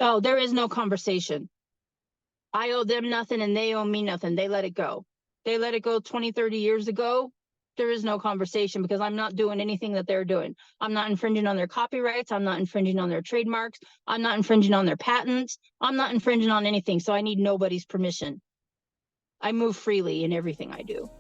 Oh, there is no conversation. I owe them nothing and they owe me nothing. They let it go. They let it go 20, 30 years ago. There is no conversation because I'm not doing anything that they're doing. I'm not infringing on their copyrights. I'm not infringing on their trademarks. I'm not infringing on their patents. I'm not infringing on anything. So I need nobody's permission. I move freely in everything I do.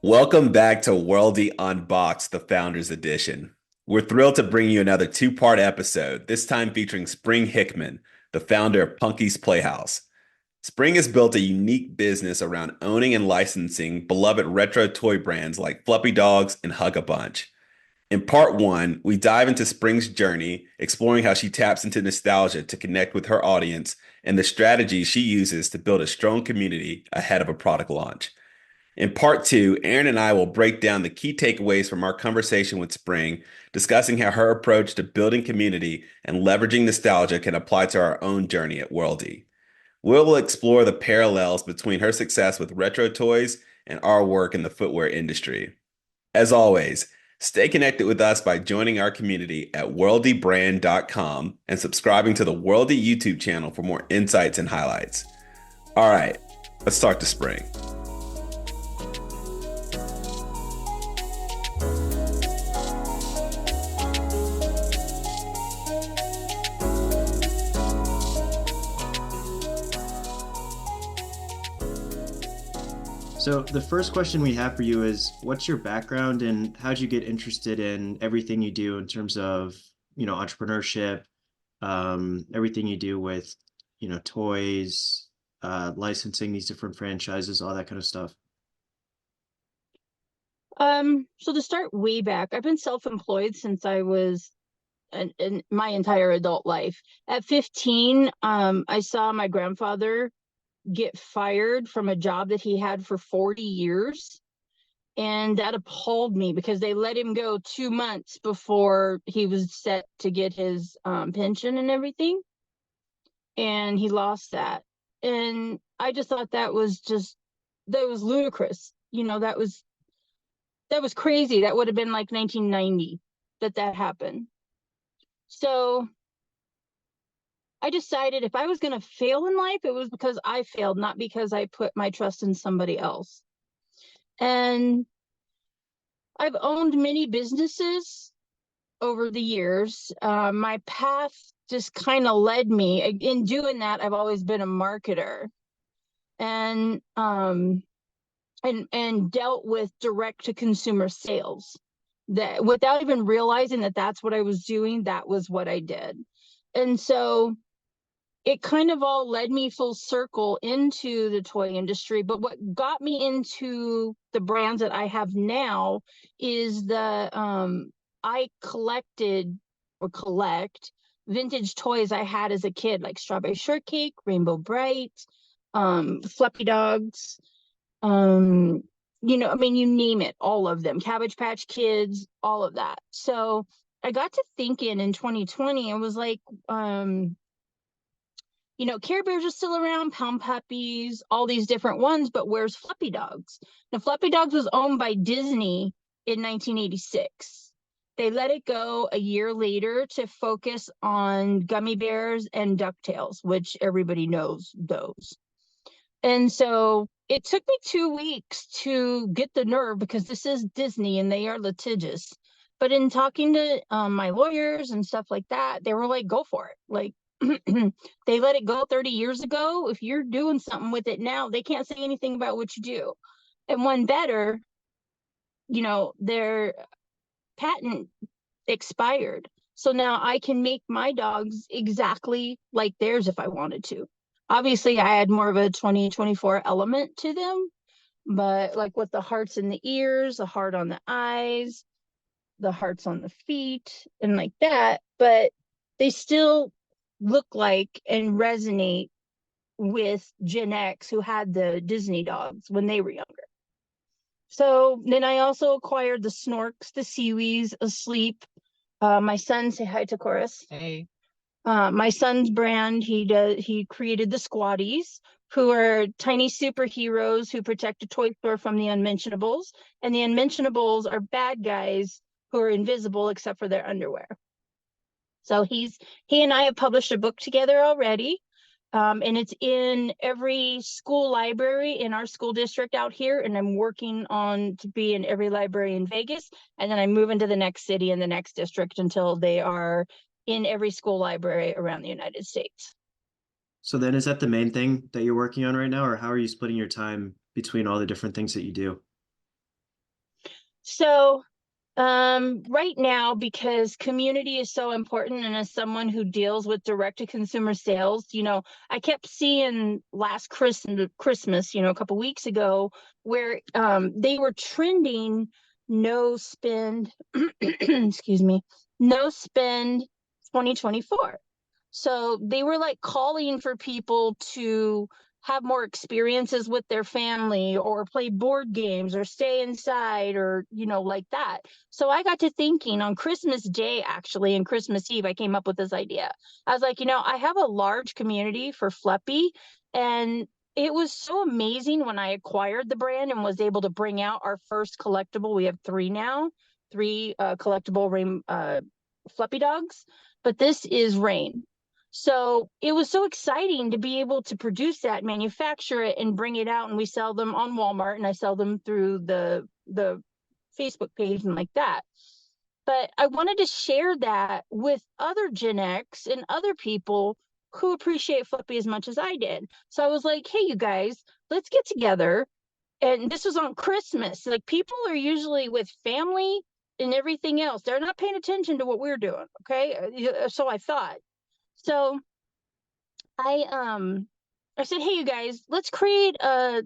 Welcome back to Worldie Unboxed, the Founders Edition. We're thrilled to bring you another two-part episode, this time featuring Spring Hickman, the founder of Punkies Playhouse. Spring has built a unique business around owning and licensing beloved retro toy brands like Fluppy Dogs and Hugga. In part one, we dive into Spring's journey, exploring how she taps into nostalgia to connect with her audience and the strategies she uses to build a strong community ahead of a product launch. In part two, Aaron and I will break down the key takeaways from our conversation with Spring, discussing how her approach to building community and leveraging nostalgia can apply to our own journey at worldie. We'll explore the parallels between her success with retro toys and our work in the footwear industry. As always, stay connected with us by joining our community at worldiebrand.com and subscribing to the Worldie YouTube channel for more insights and highlights. All right, let's start the Spring. So the first question we have for you is, what's your background and how'd you get interested in everything you do in terms of, entrepreneurship, everything you do with, toys, licensing these different franchises, all that kind of stuff? So to start way back, I've been self-employed since I was in my entire adult life. At 15, I saw my grandfather get fired from a job that he had for 40 years. And that appalled me because they let him go 2 months before he was set to get his pension and everything. And he lost that. And I just thought that was ludicrous. That was crazy. That would have been like 1990 that happened. So I decided if I was going to fail in life, it was because I failed, not because I put my trust in somebody else. And I've owned many businesses over the years. My path just kind of led me. In doing that, I've always been a marketer and dealt with direct to consumer sales. That without even realizing that that's what I was doing, that was what I did. And so it kind of all led me full circle into the toy industry. But what got me into the brands that I have now is I collected or collect vintage toys I had as a kid, like Strawberry Shortcake, Rainbow Bright, Fluppy Dogs, you name it, all of them, Cabbage Patch Kids, all of that. So I got to thinking in 2020, I was like, Care Bears are still around, Pound Puppies, all these different ones, but where's Fluppy Dogs? Now, Fluppy Dogs was owned by Disney in 1986. They let it go a year later to focus on Gummy Bears and DuckTales, which everybody knows those. And so it took me 2 weeks to get the nerve, because this is Disney and they are litigious. But in talking to my lawyers and stuff like that, they were like, go for it. Like, they let it go 30 years ago. If you're doing something with it now, they can't say anything about what you do. And one better, their patent expired. So now I can make my dogs exactly like theirs if I wanted to. Obviously, I had more of a 2024 element to them, but like with the hearts in the ears, the heart on the eyes, the hearts on the feet, and like that, but they still look like and resonate with Gen X, who had the Disney dogs when they were younger. So then I also acquired the Snorks, the Seawees, Asleep. My son, say hi to Chorus. Hey. My son's brand, he created the Squatties, who are tiny superheroes who protect a toy store from the unmentionables. And the unmentionables are bad guys who are invisible except for their underwear. So he and I have published a book together already. And it's in every school library in our school district out here. And I'm working on to be in every library in Vegas. And then I move into the next city and the next district until they are in every school library around the United States. So then is that the main thing that you're working on right now, or how are you splitting your time between all the different things that you do? So right now, because community is so important, and as someone who deals with direct to consumer sales, I kept seeing last Christmas, a couple weeks ago, where they were trending no spend, excuse me, no spend 2024. So they were like calling for people to have more experiences with their family or play board games or stay inside or, like that. So I got to thinking on Christmas Day, actually, and Christmas Eve, I came up with this idea. I was like, I have a large community for Fluppy, and it was so amazing when I acquired the brand and was able to bring out our first collectible. We have three now, three collectible Fluppy dogs, but this is Rain. So it was so exciting to be able to produce that, manufacture it, and bring it out. And we sell them on Walmart, and I sell them through the Facebook page and like that. But I wanted to share that with other Gen X and other people who appreciate Fluppy as much as I did. So I was like, hey, you guys, let's get together. And this was on Christmas. Like, people are usually with family and everything else. They're not paying attention to what we're doing. Okay. So I thought. So I said, hey, you guys, let's create a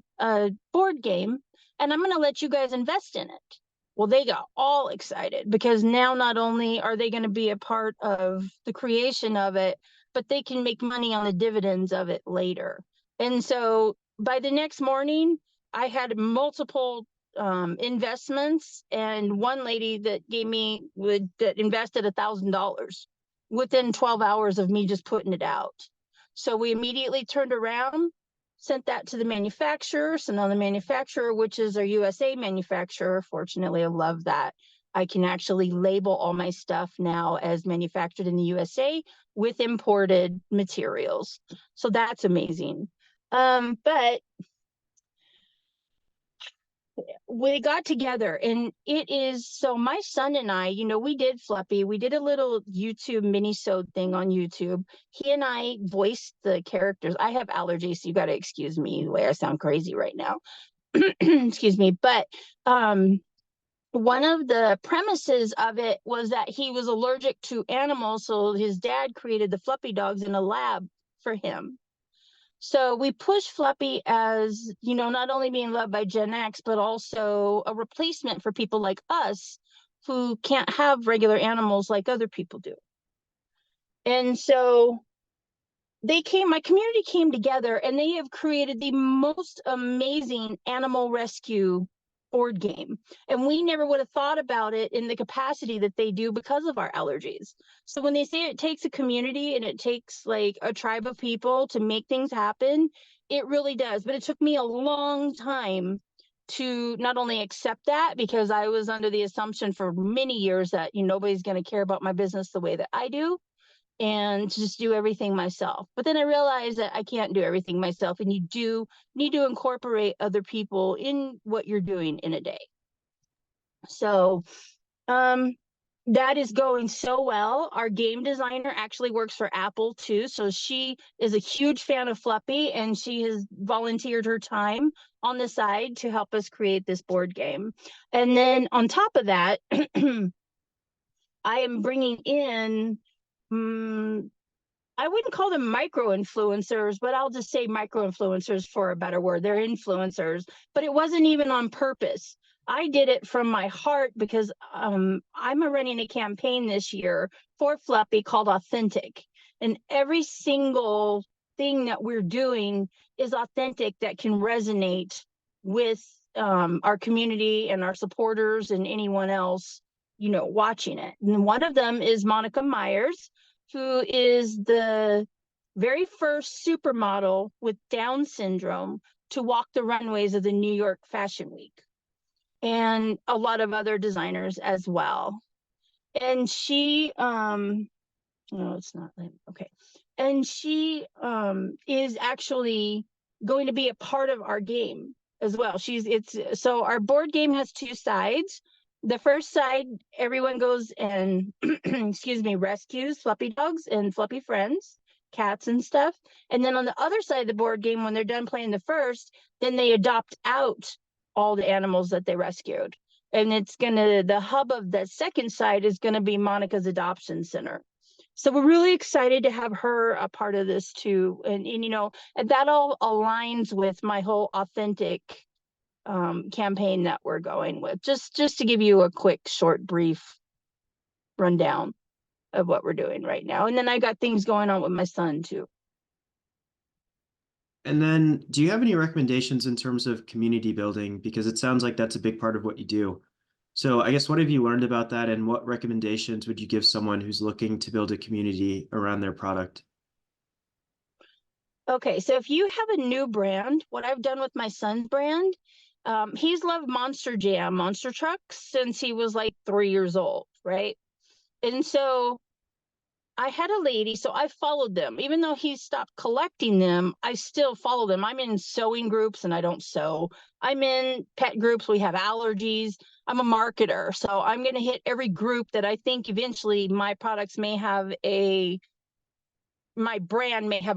board game, and I'm going to let you guys invest in it. Well, they got all excited because now not only are they going to be a part of the creation of it, but they can make money on the dividends of it later. And so by the next morning, I had multiple investments, and one lady that that invested $1,000 within 12 hours of me just putting it out. So we immediately turned around, sent that to the manufacturer. So now the manufacturer, which is our USA manufacturer, fortunately, I love that. I can actually label all my stuff now as manufactured in the USA with imported materials. So that's amazing. But we got together, and it is so my son and I, we did Fluppy. We did a little YouTube mini-sode thing on YouTube. He and I voiced the characters. I have allergies, so you got to excuse me the way I sound crazy right now. Excuse me. But one of the premises of it was that he was allergic to animals, so his dad created the Fluppy dogs in a lab for him. So we push Fluppy as, not only being loved by Gen X, but also a replacement for people like us who can't have regular animals like other people do. And so my community came together, and they have created the most amazing animal rescue board game. And we never would have thought about it in the capacity that they do because of our allergies. So when they say it takes a community and it takes like a tribe of people to make things happen, it really does. But it took me a long time to not only accept that, because I was under the assumption for many years that nobody's going to care about my business the way that I do, and to just do everything myself. But then I realized that I can't do everything myself, and you do need to incorporate other people in what you're doing in a day. So that is going so well. Our game designer actually works for Apple too. So she is a huge fan of Fluppy, and she has volunteered her time on the side to help us create this board game. And then on top of that, I am bringing in I wouldn't call them micro influencers, but I'll just say micro influencers for a better word. They're influencers, but it wasn't even on purpose. I did it from my heart because I'm running a campaign this year for Fluppy called Authentic. And every single thing that we're doing is authentic, that can resonate with our community and our supporters and anyone else, watching it. And one of them is Monica Myers, who is the very first supermodel with Down syndrome to walk the runways of the New York Fashion Week, and a lot of other designers as well. And she, no, it's not, okay. And she is actually going to be a part of our game as well. So our board game has two sides. The first side, everyone goes and, excuse me, rescues Fluppy dogs and Fluppy friends, cats and stuff. And then on the other side of the board game, when they're done playing the first, then they adopt out all the animals that they rescued. And the hub of the second side is gonna be Monica's Adoption Center. So we're really excited to have her a part of this too. And that all aligns with my whole authentic campaign that we're going with. Just to give you a quick, short, brief rundown of what we're doing right now. And then I got things going on with my son too. And then do you have any recommendations in terms of community building? Because it sounds like that's a big part of what you do. So I guess what have you learned about that, and what recommendations would you give someone who's looking to build a community around their product? Okay, so if you have a new brand, what I've done with my son's brand, he's loved Monster Jam, monster trucks since he was like 3 years old, right? And so I had a lady, so I followed them. Even though he stopped collecting them, I still follow them. I'm in sewing groups and I don't sew. I'm in pet groups. We have allergies. I'm a marketer. So I'm going to hit every group that I think eventually my brand may have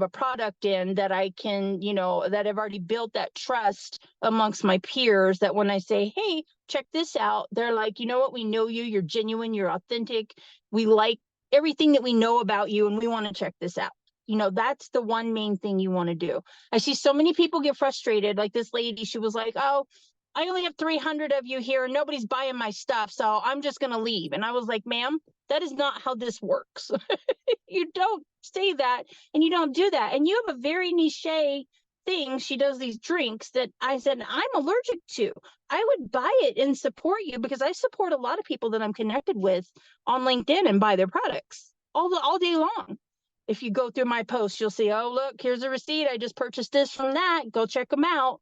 a product in that I can, that I've already built that trust amongst my peers, that when I say, hey, check this out, they're like, you know what? We know you, you're genuine, you're authentic. We like everything that we know about you, and we want to check this out. That's the one main thing you want to do. I see so many people get frustrated. Like this lady, she was like, oh, I only have 300 of you here and nobody's buying my stuff, so I'm just going to leave. And I was like, ma'am, that is not how this works. You don't say that and you don't do that. And you have a very niche thing. She does these drinks that I said I'm allergic to. I would buy it and support you because I support a lot of people that I'm connected with on LinkedIn and buy their products all day long. If you go through my posts, you'll see, oh, look, here's a receipt. I just purchased this from that. Go check them out.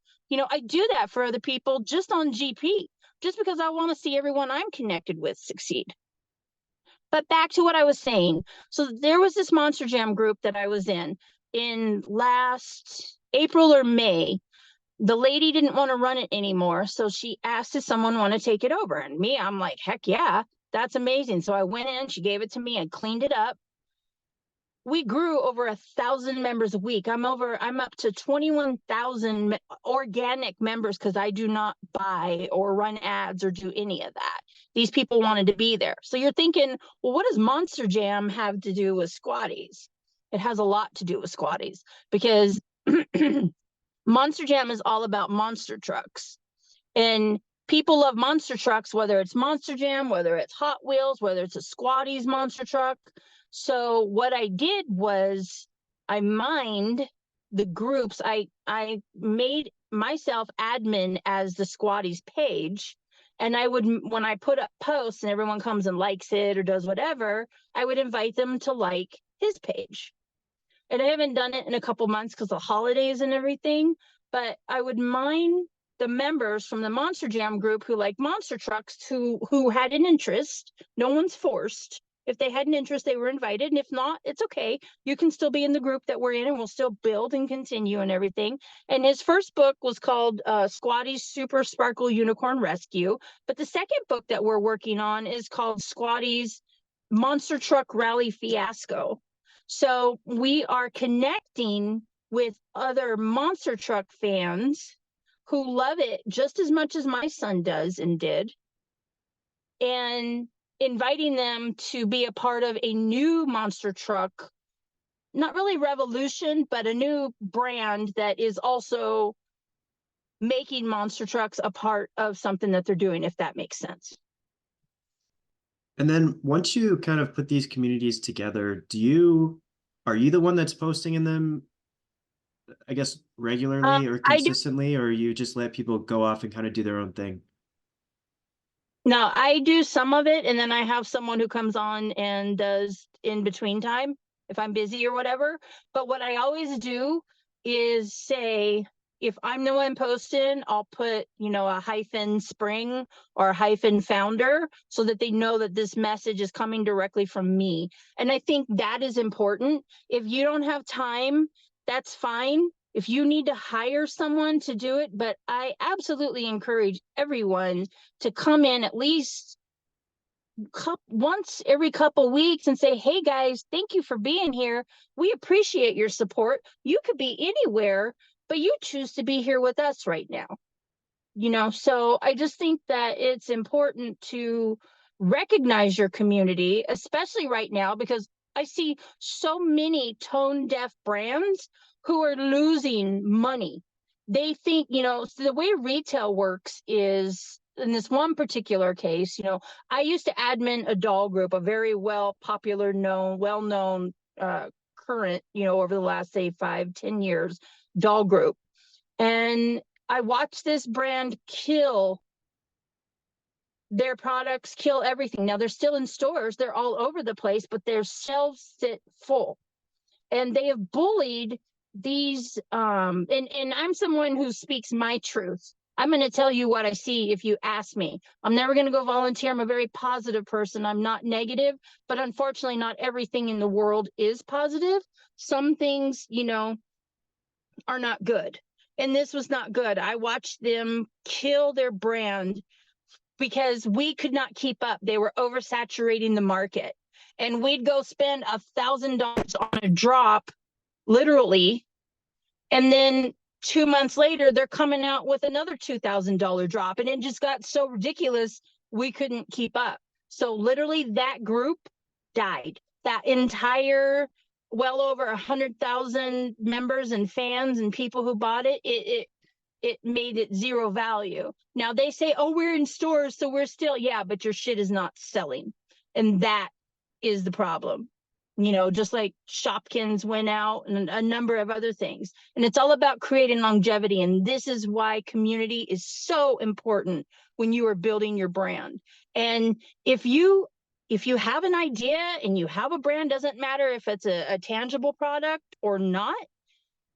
I do that for other people just on GP, just because I want to see everyone I'm connected with succeed. But back to what I was saying. So there was this Monster Jam group that I was in last April or May. The lady didn't want to run it anymore. So she asked if someone want to take it over. And me, I'm like, heck yeah, that's amazing. So I went in, she gave it to me, I cleaned it up. We grew over 1,000 members a week. I'm up to 21,000 organic members because I do not buy or run ads or do any of that. These people wanted to be there. So you're thinking, well, what does Monster Jam have to do with squatties? It has a lot to do with squatties because Monster Jam is all about monster trucks. And people love monster trucks, whether it's Monster Jam, whether it's Hot Wheels, whether it's a squatties monster truck. So what I did was I mined the groups. I made myself admin as the squatties page. And I would, when I put up posts and everyone comes and likes it or does whatever, I would invite them to like his page. And I haven't done it in a couple months because of holidays and everything, but I would mine the members from the Monster Jam group who like monster trucks, who had an interest. No one's forced. If they had an interest, they were invited. And if not, it's okay. You can still be in the group that we're in and we'll still build and continue and everything. And his first book was called Squatty's Super Sparkle Unicorn Rescue. But the second book that we're working on is called Squatty's Monster Truck Rally Fiasco. So we are connecting with other monster truck fans who love it just as much as my son does and did, and inviting them to be a part of a new monster truck, not really revolution, but a new brand that is also making monster trucks a part of something that they're doing, if that makes sense. And then once you kind of put these communities together, are you the one that's posting in them, I guess, regularly or consistently, or you just let people go off and kind of do their own thing? No, I do some of it, and then I have someone who comes on and does in between time, if I'm busy or whatever. But what I always do is say, if I'm the one posting, I'll put, a hyphen spring or a hyphen founder so that they know that this message is coming directly from me. And I think that is important. If you don't have time, that's fine. If you need to hire someone to do it, but I absolutely encourage everyone to come in at least once every couple weeks and say, hey guys, thank you for being here. We appreciate your support. You could be anywhere, but you choose to be here with us right now. So I just think that it's important to recognize your community, especially right now, because I see so many tone deaf brands who are losing money. They think, so the way retail works is, in this one particular case, I used to admin a doll group, a very well-known current, over the last, say, 5-10 years doll group. And I watched this brand kill their products, kill everything. Now they're still in stores, they're all over the place, but their shelves sit full. And they have bullied these, and I'm someone who speaks my truth. I'm going to tell you what I see if you ask me. I'm never going to go volunteer. I'm a very positive person. I'm not negative, but unfortunately, not everything in the world is positive. Some things, are not good. And this was not good. I watched them kill their brand because we could not keep up. They were oversaturating the market. And we'd go spend $1,000 on a drop, literally. And then 2 months later, they're coming out with another $2,000 drop. And it just got so ridiculous, we couldn't keep up. So literally that group died. That entire, well over 100,000 members and fans and people who bought it, it made it zero value. Now they say, oh, we're in stores, so we're still, yeah, but your shit is not selling. And that is the problem. Just like Shopkins went out and a number of other things. And it's all about creating longevity. And this is why community is so important when you are building your brand. And if you have an idea and you have a brand, doesn't matter if it's a tangible product or not,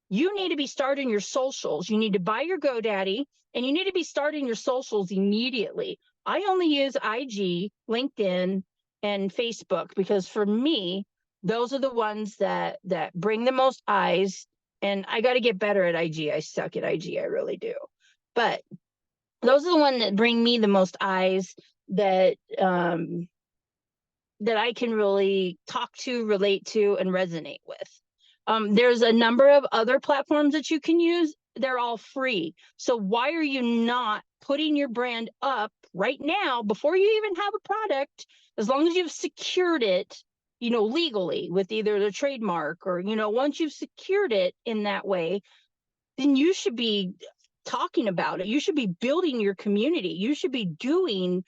you need to be starting your socials. You need to buy your GoDaddy and you need to be starting your socials immediately. I only use IG, LinkedIn, and Facebook because for me, those are the ones that bring the most eyes. And I got to get better at IG. I suck at IG. I really do. But those are the ones that bring me the most eyes that I can really talk to, relate to, and resonate with. There's a number of other platforms that you can use. They're all free. So why are you not putting your brand up right now before you even have a product, as long as you've secured it, legally with either the trademark or, once you've secured it in that way, then you should be talking about it. You should be building your community. You should be doing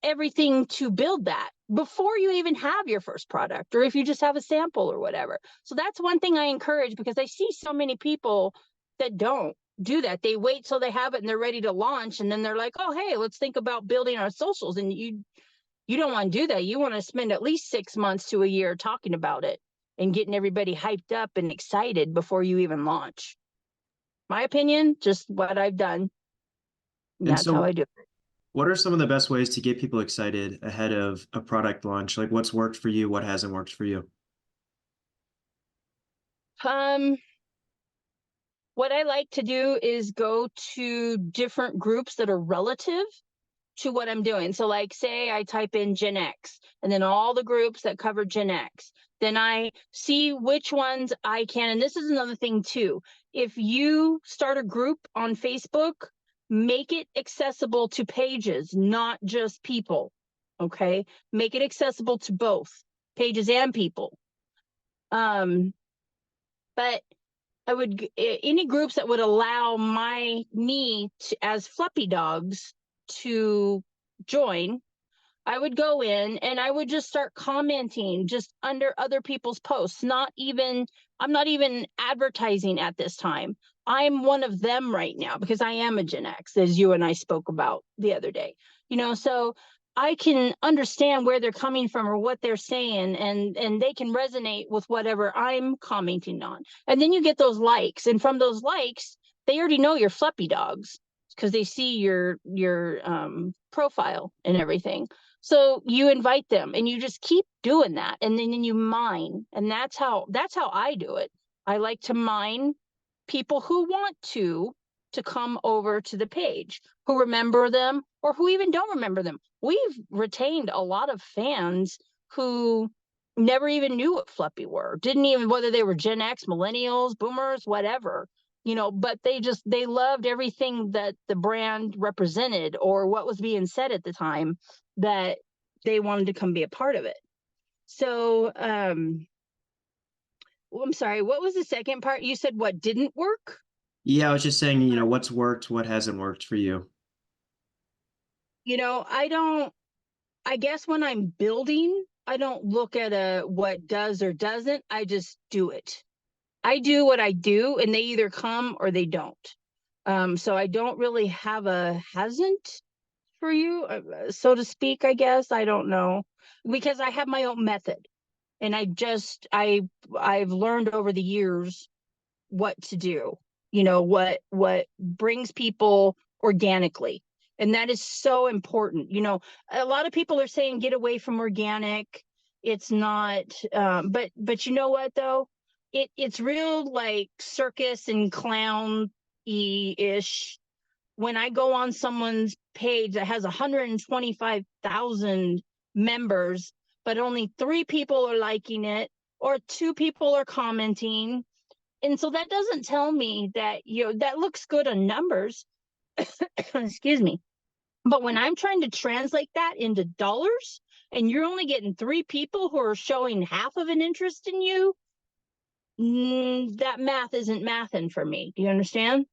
everything to build that before you even have your first product, or if you just have a sample or whatever. So that's one thing I encourage, because I see so many people that don't do that. They wait till they have it and they're ready to launch, and then they're like, oh, hey, let's think about building our socials. And you don't want to do that. You want to spend at least 6 months to a year talking about it and getting everybody hyped up and excited before you even launch. My opinion, just what I've done. That's how I do it. What are some of the best ways to get people excited ahead of a product launch? Like what's worked for you? What hasn't worked for you? What I like to do is go to different groups that are relative to what I'm doing. So like, say I type in Gen X and then all the groups that cover Gen X, then I see which ones I can. And this is another thing too. If you start a group on Facebook, make it accessible to pages, not just people. Okay. Make it accessible to both pages and people. But I would, any groups that would allow me to, as Fluppy Dogs, to join, I would go in and I would just start commenting just under other people's posts. I'm not even advertising at this time. I'm one of them right now because I am a Gen X, as you and I spoke about the other day. So I can understand where they're coming from or what they're saying, and they can resonate with whatever I'm commenting on. And then you get those likes, and from those likes, they already know you're Fluppy dogs because they see your profile and everything. So you invite them, and you just keep doing that, and then you mine, and that's how I do it. I like to mine people who want to come over to the page, who remember them or who even don't remember them. We've retained a lot of fans who never even knew what Fluppy were, didn't even, whether they were Gen X, millennials, boomers, whatever, but they loved everything that the brand represented or what was being said at the time, that they wanted to come be a part of it. So, I'm sorry, what was the second part? You said what didn't work? Yeah, I was just saying, what's worked, what hasn't worked for you. I guess when I'm building, I don't look at what does or doesn't. I just do it. I do what I do, and they either come or they don't. So I don't really have a hasn't for you, so to speak, I guess. I don't know, because I have my own method, and I've learned over the years what to do, what brings people organically. And that is so important. A lot of people are saying get away from organic. It's not, but you know what though? It's real, like circus and clown ish. When I go on someone's page that has 125,000 members, but only 3 people are liking it, or 2 people are commenting, and so that doesn't tell me that, that looks good on numbers. Excuse me. But when I'm trying to translate that into dollars, and you're only getting 3 people who are showing half of an interest in you, that math isn't mathing for me. Do you understand?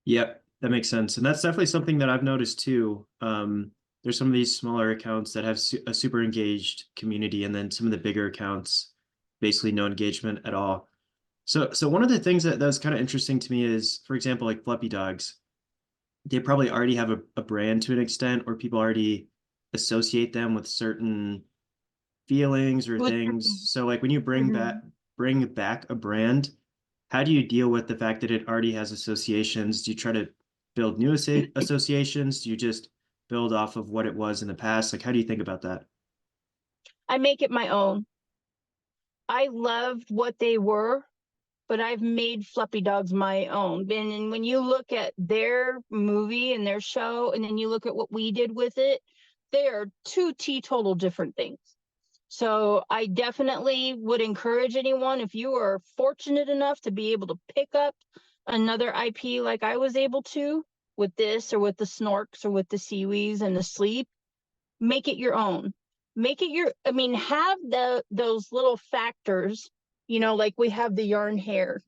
Yep, that makes sense. And that's definitely something that I've noticed too. There's some of these smaller accounts that have a super engaged community, and then some of the bigger accounts, basically no engagement at all. So one of the things that was kind of interesting to me is, for example, like Fluppy Dogs, they probably already have a brand to an extent, or people already associate them with certain feelings or things. So like when you bring back a brand, how do you deal with the fact that it already has associations? Do you try to build new associations? Do you just build off of what it was in the past? Like, how do you think about that? I make it my own. I loved what they were, but I've made Fluppy Dogs my own. And when you look at their movie and their show, and then you look at what we did with it, they are 2 teetotal different things. So I definitely would encourage anyone, if you are fortunate enough to be able to pick up another IP like I was able to with this, or with the Snorks, or with the Seaweeds and the Sleep, make it your own. Have those little factors, like we have the yarn hair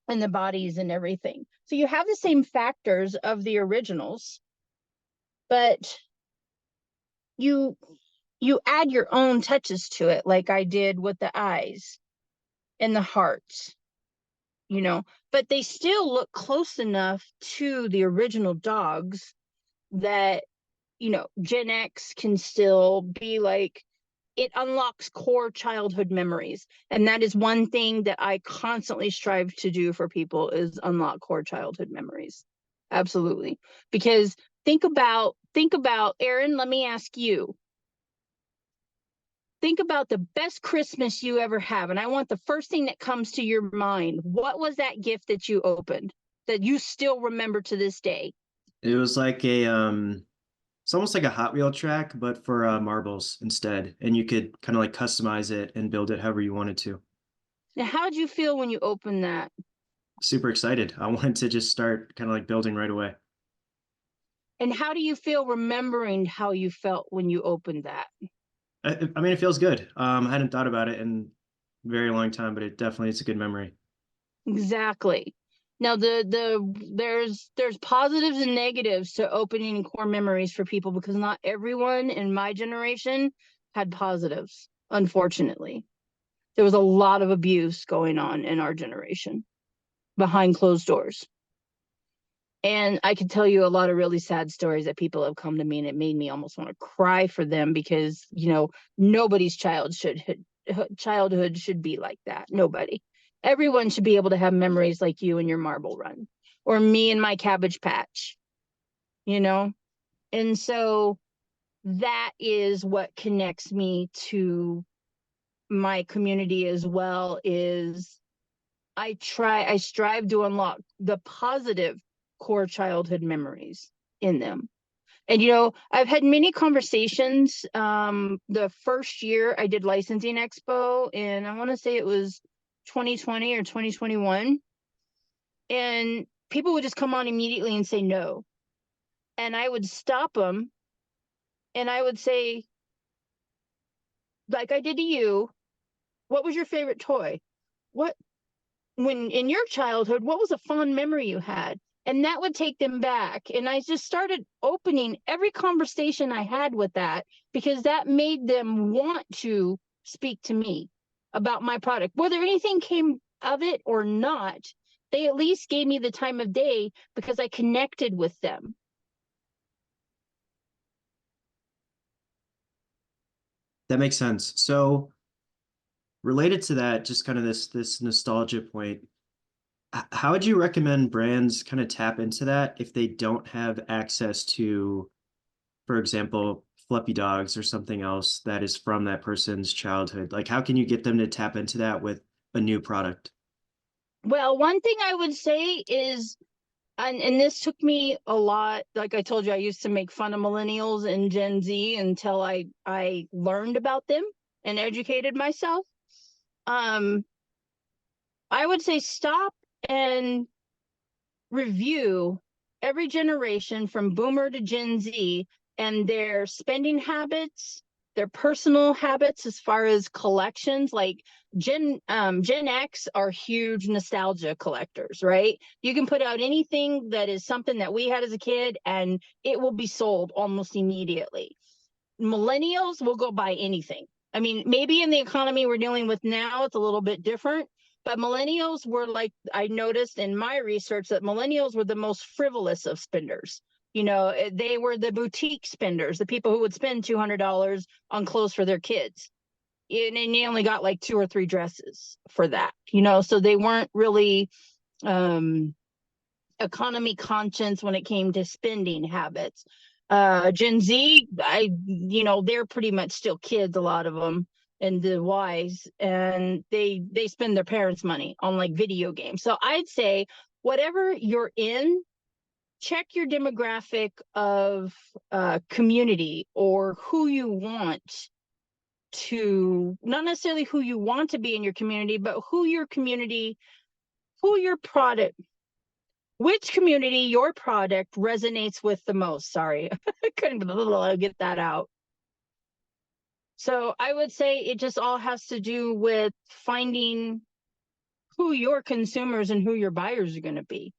and the bodies and everything. So you have the same factors of the originals, but you add your own touches to it, like I did with the eyes and the hearts, but they still look close enough to the original dogs that, Gen X can still be like, it unlocks core childhood memories. And that is one thing that I constantly strive to do for people, is unlock core childhood memories. Absolutely. Because think about, Aaron, let me ask you, think about the best Christmas you ever have. And I want the first thing that comes to your mind. What was that gift that you opened that you still remember to this day? It was like it's almost like a Hot Wheel track, but for marbles instead. And you could kind of like customize it and build it however you wanted to. Now, how'd you feel when you opened that? Super excited. I wanted to just start kind of like building right away. And how do you feel remembering how you felt when you opened that? I mean, it feels good. I hadn't thought about it in a very long time, but it definitely is a good memory. Exactly. Now, there's positives and negatives to opening core memories for people, because not everyone in my generation had positives. Unfortunately, there was a lot of abuse going on in our generation behind closed doors. And I could tell you a lot of really sad stories that people have come to me, and it made me almost want to cry for them because, nobody's childhood should be like that. Nobody. Everyone should be able to have memories like you and your marble run, or me and my cabbage patch, you know? And so that is what connects me to my community as well, is I strive to unlock the positive core childhood memories in them. And, I've had many conversations. The first year I did Licensing Expo, and I want to say it was 2020 or 2021. And people would just come on immediately and say no. And I would stop them and I would say, like I did to you, what was your favorite toy? What, when in your childhood, what was a fond memory you had? And that would take them back. And I just started opening every conversation I had with that, because that made them want to speak to me about my product. Whether anything came of it or not, they at least gave me the time of day because I connected with them. That makes sense. So related to that, just kind of this nostalgia point, how would you recommend brands kind of tap into that if they don't have access to, for example, Fluppy dogs or something else that is from that person's childhood? Like, how can you get them to tap into that with a new product? Well, one thing I would say is, and this took me a lot. Like I told you, I used to make fun of millennials and Gen Z until I learned about them and educated myself. I would say stop and review every generation from Boomer to Gen Z and their spending habits, their personal habits as far as collections. Like Gen X are huge nostalgia collectors, right? You can put out anything that is something that we had as a kid and it will be sold almost immediately. Millennials will go buy anything. I mean, maybe in the economy we're dealing with now, it's a little bit different, but millennials were, like, I noticed in my research that millennials were the most frivolous of spenders. They were the boutique spenders, the people who would spend $200 on clothes for their kids. And you only got like 2 or 3 dresses for that, so they weren't really economy conscious when it came to spending habits. Gen Z, they're pretty much still kids, a lot of them, and the wise, and they spend their parents' money on like video games. So I'd say whatever you're in, check your demographic of community, or who you want to, not necessarily who you want to be in your community, but who your product, which community your product resonates with the most. Sorry, I couldn't get that out. So I would say it just all has to do with finding who your consumers and who your buyers are going to be,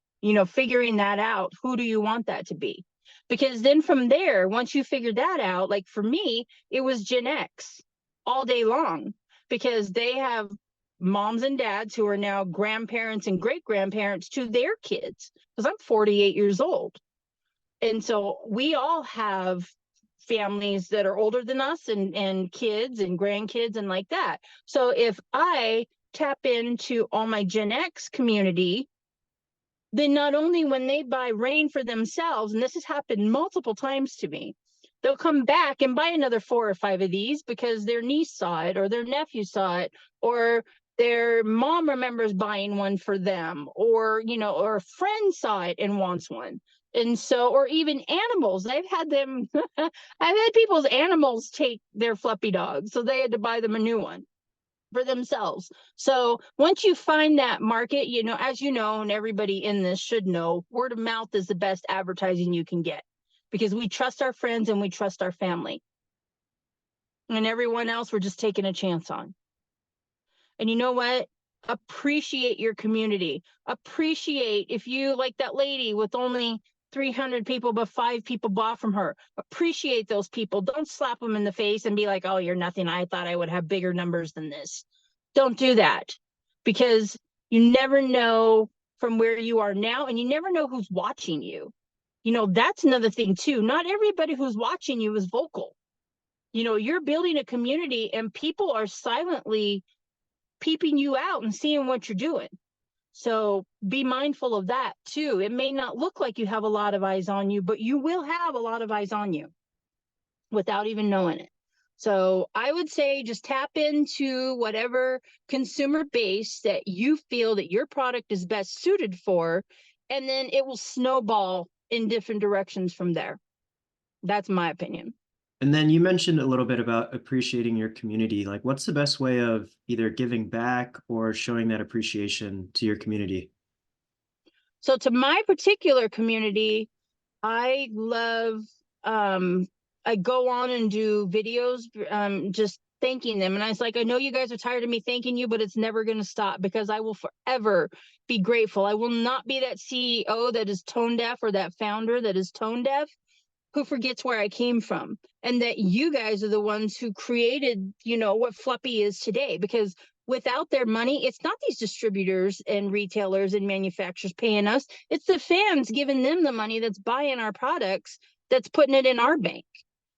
figuring that out. Who do you want that to be? Because then from there, once you figure that out, like for me, it was Gen X all day long, because they have moms and dads who are now grandparents and great grandparents to their kids, because I'm 48 years old. And so we all have families that are older than us, and kids and grandkids and like that. So if I tap into all my Gen X community, then not only when they buy rain for themselves, and this has happened multiple times to me, they'll come back and buy another 4 or 5 of these because their niece saw it, or their nephew saw it, or their mom remembers buying one for them, or or a friend saw it and wants one. And so, or even animals, I've had people's animals take their Fluppy dogs, so they had to buy them a new one for themselves. So once you find that market, as you know, and everybody in this should know, word of mouth is the best advertising you can get, because we trust our friends and we trust our family, and everyone else we're just taking a chance on. And you know what? Appreciate your community. Appreciate if you, like that lady with only 300 people, but 5 people bought from her. Appreciate those people. Don't slap them in the face and be like, oh, you're nothing. I thought I would have bigger numbers than this. Don't do that, because you never know from where you are now, and you never know who's watching you. You know, that's another thing too. Not everybody who's watching you is vocal. You know, you're building a community and people are silently peeping you out and seeing what you're doing. So be mindful of that too. It may not look like you have a lot of eyes on you, but you will have a lot of eyes on you without even knowing it. So I would say just tap into whatever consumer base that you feel that your product is best suited for, and then it will snowball in different directions from there. That's my opinion. And then you mentioned a little bit about appreciating your community. Like, what's the best way of either giving back or showing that appreciation to your community? So to my particular community, I love, I go on and do videos, just thanking them. And I was like, I know you guys are tired of me thanking you, but it's never going to stop because I will forever be grateful. I will not be that CEO that is tone deaf or that founder that is tone deaf who forgets where I came from, and that you guys are the ones who created, you know, what Fluppy is today. Because without their money, it's not these distributors and retailers and manufacturers paying us. It's the fans giving them the money that's buying our products, that's putting it in our bank.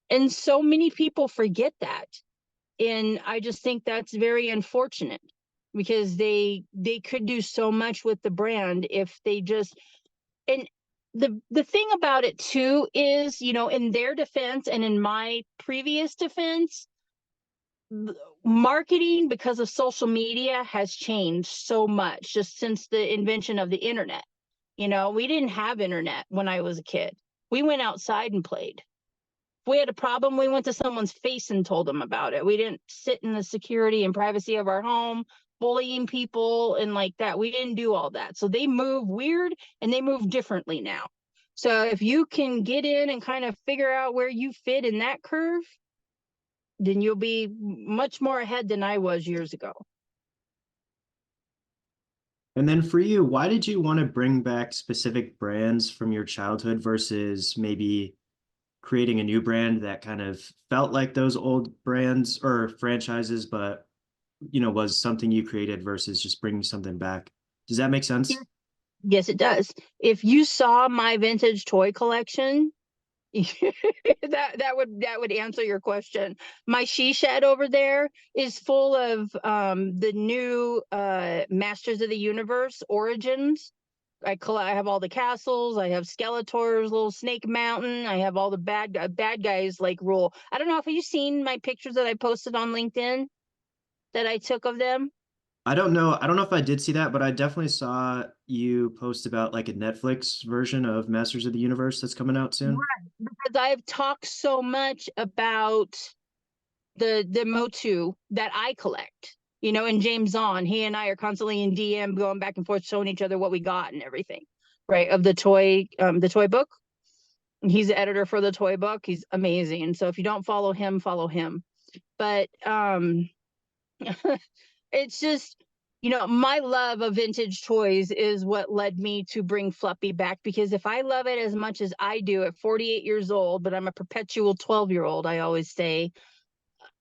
And so many people forget that. And I just think that's very unfortunate because they could do so much with the brand if they just, and the thing about it too is, you know, in their defense and in my previous defense, marketing because of social media has changed so much just since the invention of the internet. You know, we didn't have internet when I was a kid. We went outside and played. If we had a problem, we went to someone's face and told them about it. We didn't sit in the security and privacy of our home bullying people and like that. We didn't do all that. So they move weird and they move differently now. So if you can get in and kind of figure out where you fit in that curve, then you'll be much more ahead than I was years ago. And then for you, why did you want to bring back specific brands from your childhood versus maybe creating a new brand that kind of felt like those old brands or franchises, but you know, was something you created versus just bringing something back? Does that make sense? Yes, it does. If you saw my vintage toy collection, that would answer your question. My she shed over there is full of the new Masters of the Universe Origins. I have all the castles. I have Skeletor's little Snake Mountain. I have all the bad guys like rule. I don't know if you've seen my pictures that I posted on LinkedIn that I took of them. I don't know. I don't know if I did see that, but I definitely saw you post about like a Netflix version of Masters of the Universe that's coming out soon. Right, because I've talked so much about the Motu that I collect. You know, and James on, he and I are constantly in DM going back and forth, showing each other what we got and everything, right? Of the toy book. He's the editor for the toy book. He's amazing. So if you don't follow him, follow him. But it's just, you know, my love of vintage toys is what led me to bring Fluppy back, because if I love it as much as I do at 48 years old, but I'm a perpetual 12-year-old, I always say,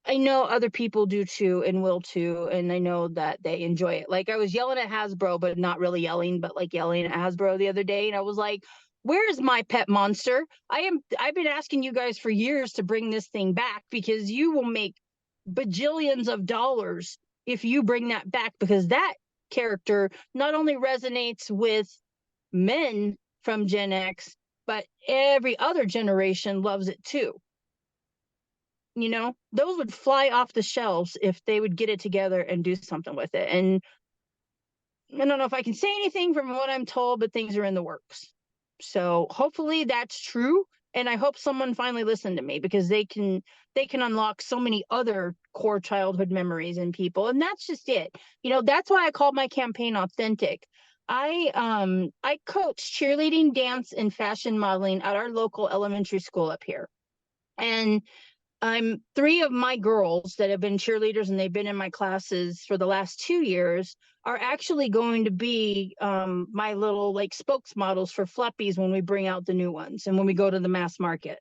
I know other people do too and will too, and I know that they enjoy it. Like I was yelling at Hasbro, but not really yelling, but like yelling at Hasbro the other day, and I was like, where's my pet monster? I've been asking you guys for years to bring this thing back because you will make bajillions of dollars if you bring that back, because that character not only resonates with men from Gen X, but every other generation loves it too. You know, those would fly off the shelves if they would get it together and do something with it. And I don't know if I can say anything from what I'm told, but things are in the works. So hopefully that's true. And I hope someone finally listened to me, because they can unlock so many other core childhood memories in people. And that's just it. You know, that's why I called my campaign authentic. I coach cheerleading, dance, and fashion modeling at our local elementary school up here. And three of my girls that have been cheerleaders and they've been in my classes for the last 2 years are actually going to be my little like spokesmodels for Fluppies when we bring out the new ones and when we go to the mass market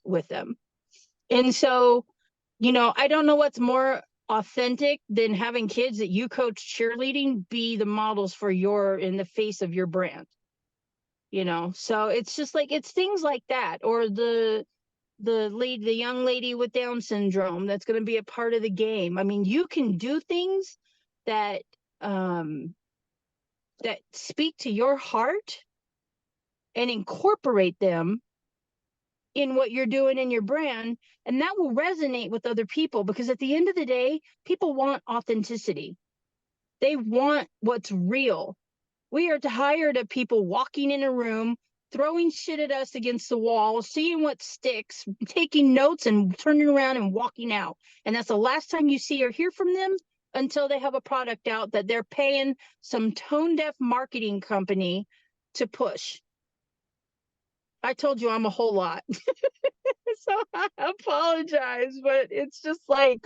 with them. And so, you know, I don't know what's more authentic than having kids that you coach cheerleading be the models for your in the face of your brand, you know? So it's just like, it's things like that. Or the young lady with Down syndrome that's going to be a part of the game. I mean, you can do things that that speak to your heart and incorporate them in what you're doing in your brand, and that will resonate with other people, because at the end of the day, people want authenticity. They want what's real. We are tired of people walking in a room, throwing shit at us against the wall, seeing what sticks, taking notes and turning around and walking out. And that's the last time you see or hear from them until they have a product out that they're paying some tone deaf marketing company to push. I told you I'm a whole lot. So I apologize, but it's just like,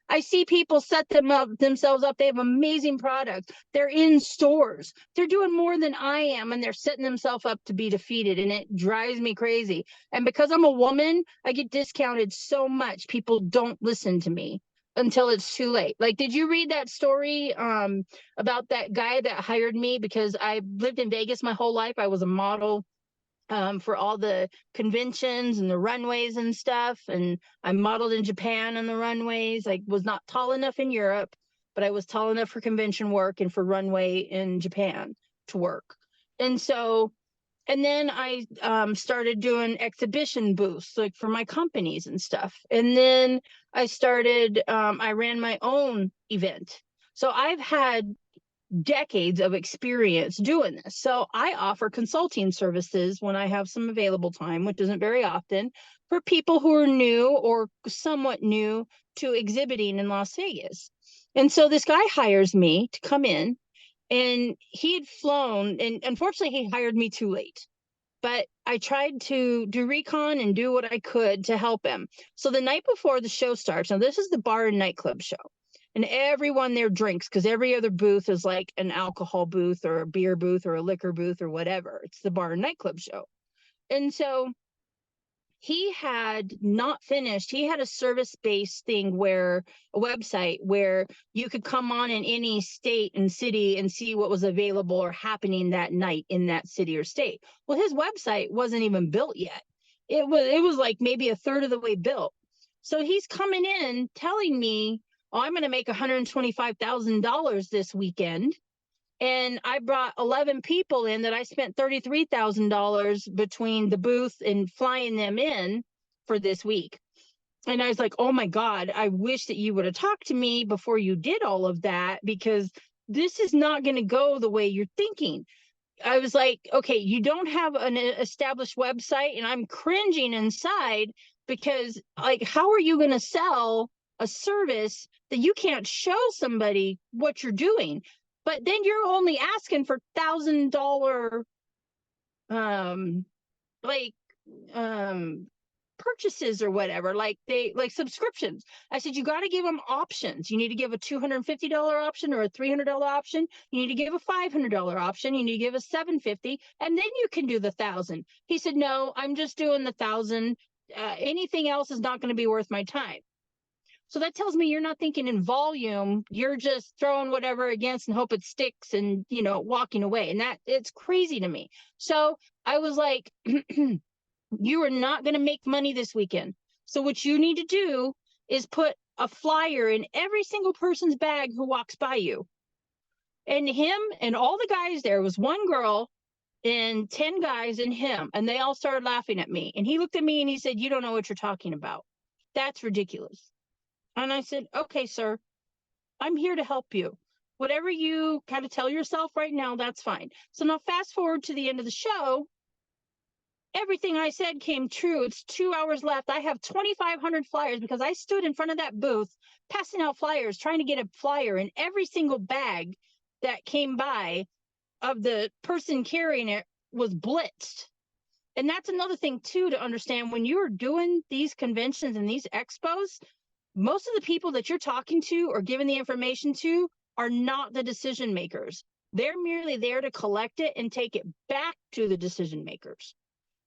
I see people set themselves up. They have amazing products. They're in stores. They're doing more than I am, and they're setting themselves up to be defeated, and it drives me crazy. And because I'm a woman, I get discounted so much. People don't listen to me until it's too late. Like, did you read that story about that guy that hired me because I lived in Vegas my whole life? I was a model for all the conventions and the runways and stuff. And I modeled in Japan on the runways. I was not tall enough in Europe, but I was tall enough for convention work and for runway in Japan to work. And so, and then I started doing exhibition booths, like for my companies and stuff. And then I ran my own event. So I've had decades of experience doing this. So I offer consulting services when I have some available time, which isn't very often, for people who are new or somewhat new to exhibiting in Las Vegas. And so this guy hires me to come in, and he had flown, and unfortunately he hired me too late. But I tried to do recon and do what I could to help him. So the night before the show starts, now this is the bar and nightclub show, and everyone there drinks, because every other booth is like an alcohol booth or a beer booth or a liquor booth or whatever. It's the bar and nightclub show. And so he had not finished. He had a service-based thing, where a website where you could come on in any state and city and see what was available or happening that night in that city or state. Well, his website wasn't even built yet. It was like maybe a third of the way built. So he's coming in telling me, oh, I'm going to make $125,000 this weekend. And I brought 11 people in that I spent $33,000 between the booth and flying them in for this week. And I was like, oh my God, I wish that you would have talked to me before you did all of that, because this is not going to go the way you're thinking. I was like, okay, you don't have an established website, and I'm cringing inside, because like, how are you going to sell a service that you can't show somebody what you're doing? But then you're only asking for $1,000 like purchases or whatever, like subscriptions. I said, you got to give them options. You need to give a $250 option or a $300 option. You need to give a $500 option. You need to give a $750, and then you can do the 1,000. He said, no, I'm just doing the 1,000. Anything else is not going to be worth my time. So that tells me you're not thinking in volume. You're just throwing whatever against and hope it sticks and, walking away. And that, it's crazy to me. So I was like, you are not going to make money this weekend. So what you need to do is put a flyer in every single person's bag who walks by you. And him and all the guys, there was one girl and 10 guys and him, and they all started laughing at me. And he looked at me and he said, you don't know what you're talking about. That's ridiculous. And I said, okay, sir, I'm here to help you. Whatever you kind of tell yourself right now, that's fine. So now fast forward to the end of the show. Everything I said came true. It's 2 hours left. I have 2,500 flyers because I stood in front of that booth passing out flyers, trying to get a flyer in every single bag that came by of the person carrying it was blitzed. And that's another thing, too, to understand when you're doing these conventions and these expos. Most of the people that you're talking to or giving the information to are not the decision makers. They're merely there to collect it and take it back to the decision makers.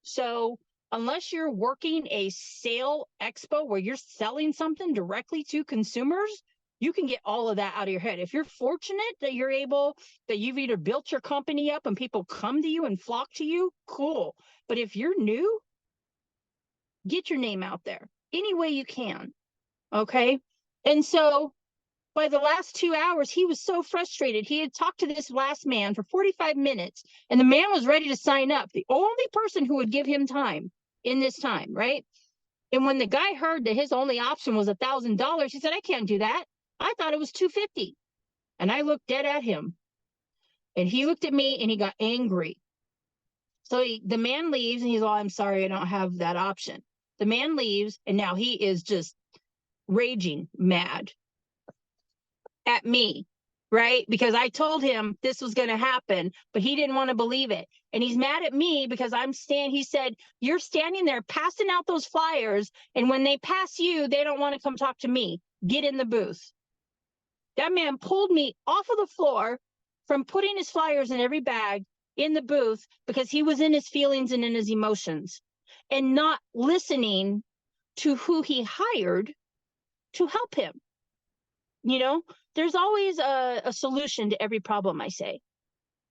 So unless you're working a sale expo where you're selling something directly to consumers, You can get all of that out of your head. If you're fortunate that you've either built your company up and people come to you and flock to you, cool. But if you're new, get your name out there any way you can. Okay. And so by the last 2 hours, he was so frustrated. He had talked to this last man for 45 minutes, and the man was ready to sign up. The only person who would give him time in this time, right? And when the guy heard that his only option was $1,000, he said, I can't do that. I thought it was $250. And I looked dead at him. And he looked at me and he got angry. So the man leaves and he's all, I'm sorry, I don't have that option. The man leaves and now he is just raging mad at me, right? Because I told him this was going to happen, but he didn't want to believe it. And he's mad at me because he said, you're standing there passing out those flyers. And when they pass you, they don't want to come talk to me. Get in the booth. That man pulled me off of the floor from putting his flyers in every bag in the booth because he was in his feelings and in his emotions and not listening to who he hired to help him. You know, there's always a solution to every problem, I say.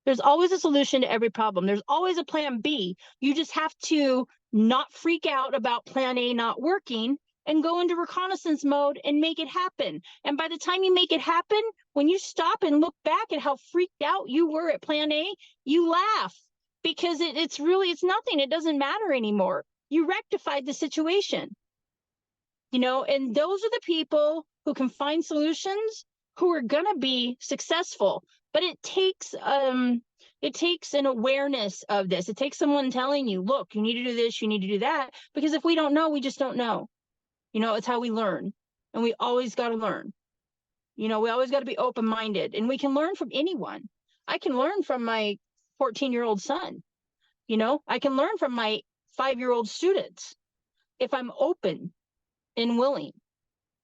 There's always a solution to every problem. There's always a plan B. You just have to not freak out about plan A not working and go into reconnaissance mode and make it happen. And by the time you make it happen, when you stop and look back at how freaked out you were at plan A, you laugh because it's nothing. It doesn't matter anymore. You rectified the situation. You know, and those are the people who can find solutions who are going to be successful. But it takes an awareness of this. It takes someone telling you, look, you need to do this, you need to do that. Because if we don't know, we just don't know. You know, it's how we learn. And we always got to learn. You know, we always got to be open-minded. And we can learn from anyone. I can learn from my 14-year-old son. You know, I can learn from my 5-year-old students if I'm open and willing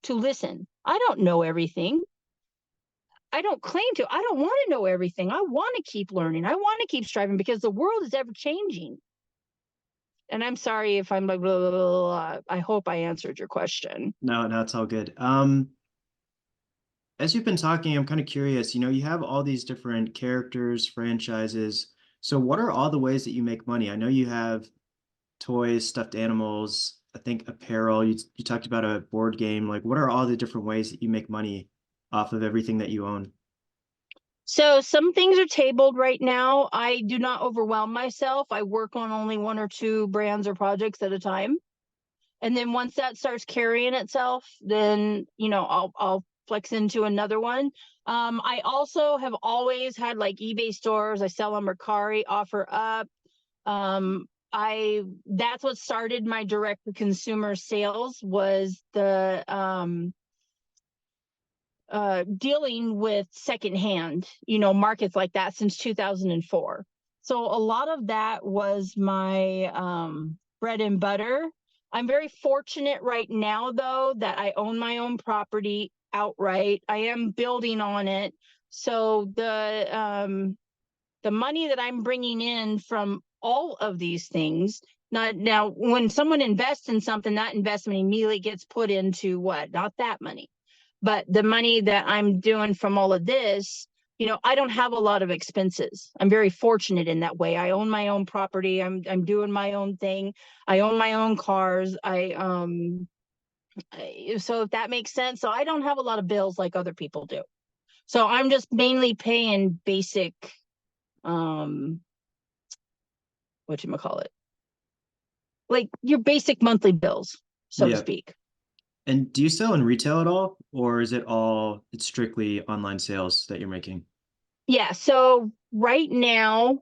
to listen. I don't know everything. I don't claim to. I don't want to know everything. I want to keep learning. I want to keep striving because the world is ever changing. And I'm sorry if I'm like, blah, blah, blah, blah. I hope I answered your question. No, it's all good. As you've been talking, I'm kind of curious, you have all these different characters, franchises. So what are all the ways that you make money? I know you have toys, stuffed animals, I think apparel. You talked about a board game. Like, what are all the different ways that you make money off of everything that you own? So some things are tabled right now. I do not overwhelm myself. I work on only 1 or 2 brands or projects at a time. And then once that starts carrying itself, then, I'll flex into another one. I also have always had like eBay stores. I sell on Mercari, OfferUp. That's what started my direct to consumer sales was the dealing with secondhand, markets like that since 2004. So a lot of that was my bread and butter. I'm very fortunate right now, though, that I own my own property outright. I am building on it. So the money that I'm bringing in from all of these things, now when someone invests in something, that investment immediately gets put into what? Not that money. But the money that I'm doing from all of this, I don't have a lot of expenses. I'm very fortunate in that way. I own my own property. I'm doing my own thing. I own my own cars. So if that makes sense. So I don't have a lot of bills like other people do. So I'm just mainly paying basic, whatchamacallit, like your basic monthly bills, so to speak. And do you sell in retail at all, or is it's strictly online sales that you're making? Yeah. So right now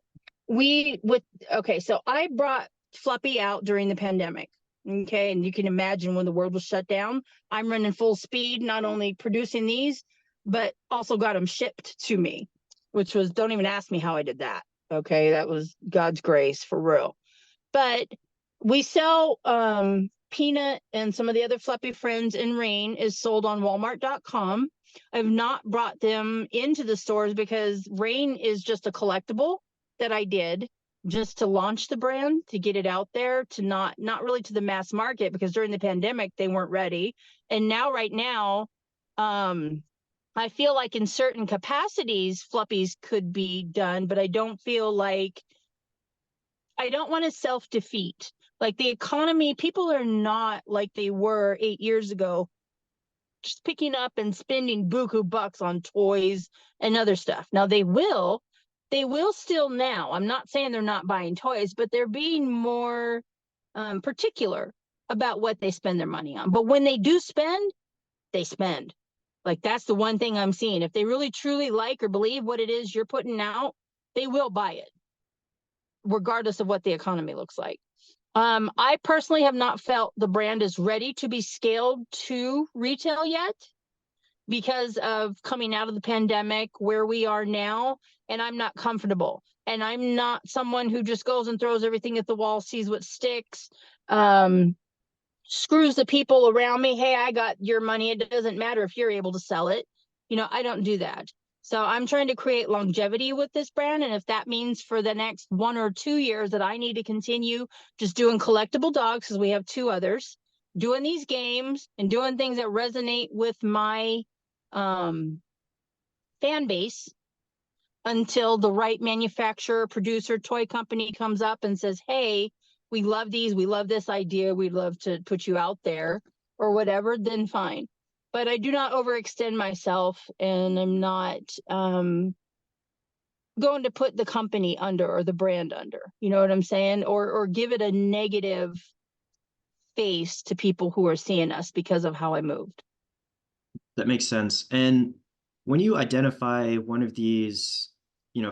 so I brought Fluppy out during the pandemic. Okay. And you can imagine when the world was shut down, I'm running full speed, not only producing these, but also got them shipped to me, which was, don't even ask me how I did that. Okay. That was God's grace for real. But we sell, Peanut and some of the other Fluppy friends and Rain is sold on Walmart.com. I've not brought them into the stores because Rain is just a collectible that I did just to launch the brand, to get it out there, to not really to the mass market, because during the pandemic they weren't ready. And now right now I feel like in certain capacities, Fluppies could be done, but I don't feel like, I don't want to self-defeat. Like the economy, people are not like they were 8 years ago, just picking up and spending buku bucks on toys and other stuff. Now they will still now. I'm not saying they're not buying toys, but they're being more particular about what they spend their money on. But when they do spend, they spend. Like that's the one thing I'm seeing. If they really truly like or believe what it is you're putting out, they will buy it, regardless of what the economy looks like. I personally have not felt the brand is ready to be scaled to retail yet because of coming out of the pandemic, where we are now, and I'm not comfortable. And I'm not someone who just goes and throws everything at the wall, sees what sticks, screws the people around me. Hey, I got your money. It doesn't matter if you're able to sell it. I don't do that. So I'm trying to create longevity with this brand. And if that means for the next 1 or 2 years that I need to continue just doing collectible dogs, because we have 2 others, doing these games and doing things that resonate with my fan base, until the right manufacturer, producer, toy company comes up and says, hey, we love these, we love this idea, we'd love to put you out there or whatever, then fine. But I do not overextend myself, and I'm not going to put the company under or the brand under, you know what I'm saying? Or give it a negative face to people who are seeing us because of how I moved. That makes sense. And when you identify one of these,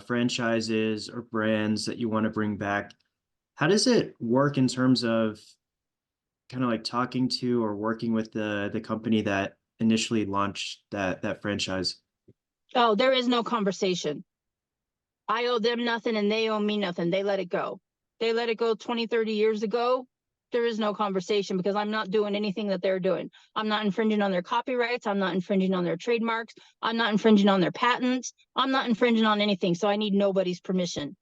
franchises or brands that you want to bring back, how does it work in terms of kind of like talking to or working with the company that initially launched that franchise? Oh, there is no conversation. I owe them nothing and they owe me nothing. They let it go. They let it go 20, 30 years ago. There is no conversation because I'm not doing anything that they're doing. I'm not infringing on their copyrights. I'm not infringing on their trademarks. I'm not infringing on their patents. I'm not infringing on anything. So I need nobody's permission.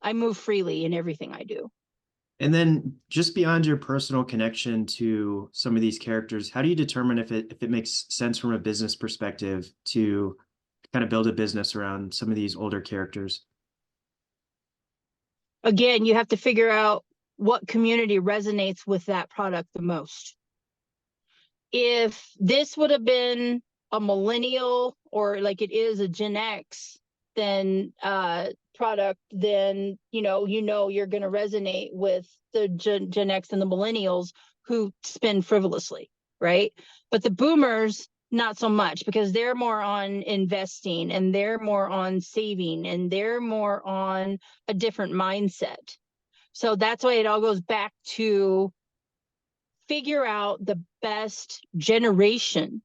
I move freely in everything I do. And then just beyond your personal connection to some of these characters, how do you determine if it makes sense from a business perspective to kind of build a business around some of these older characters? Again, you have to figure out what community resonates with that product the most. If this would have been a millennial or like it is a Gen X, then product, then you're going to resonate with the Gen X and the millennials who spend frivolously, right? But the boomers, not so much, because they're more on investing and they're more on saving and they're more on a different mindset. So that's why it all goes back to figure out the best generation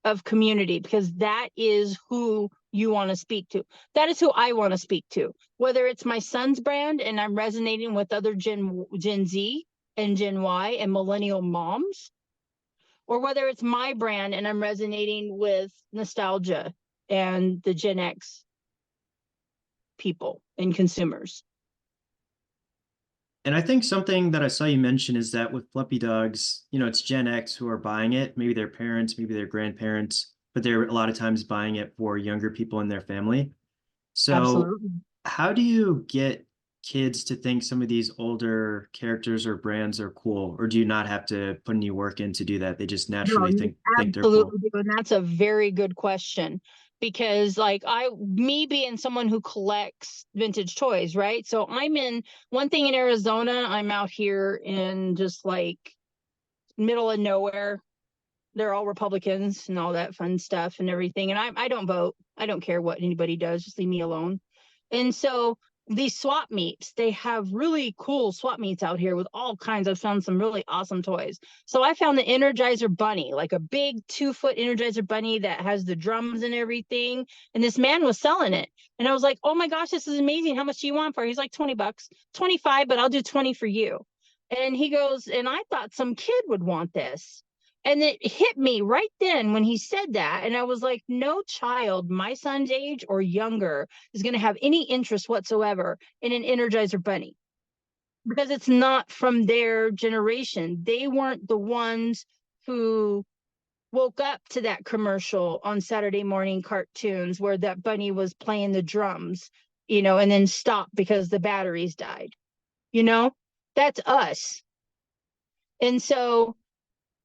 of community, because that is who you want to speak to. That is who I want to speak to. Whether it's my son's brand and I'm resonating with other Gen Z and Gen Y and millennial moms, or whether it's my brand and I'm resonating with nostalgia and the Gen X people and consumers. And I think something that I saw you mention is that with Fluppy Dogs, it's Gen X who are buying it, maybe their parents, maybe their grandparents, but they're a lot of times buying it for younger people in their family. So Absolutely. how do you get kids to think some of these older characters or brands are cool? Or do you not have to put any work in to do that? They just No, naturally you think they're cool. absolutely do. And that's a very good question, because like me being someone who collects vintage toys, right? So I'm in one thing in Arizona, I'm out here in just like middle of nowhere. They're all Republicans and all that fun stuff and everything. And I don't vote. I don't care what anybody does. Just leave me alone. And so these swap meets, they have really cool swap meets out here with all kinds. I've found some really awesome toys. So I found the Energizer Bunny, like a big 2-foot Energizer Bunny that has the drums and everything. And this man was selling it. And I was like, oh my gosh, this is amazing. How much do you want for it? He's like, $20, 25, but I'll do 20 for you. And he goes, and I thought some kid would want this. And it hit me right then when he said that. And I was like, no child my son's age or younger is going to have any interest whatsoever in an Energizer Bunny, because it's not from their generation. They weren't the ones who woke up to that commercial on Saturday morning cartoons where that bunny was playing the drums, and then stopped because the batteries died. That's us. And so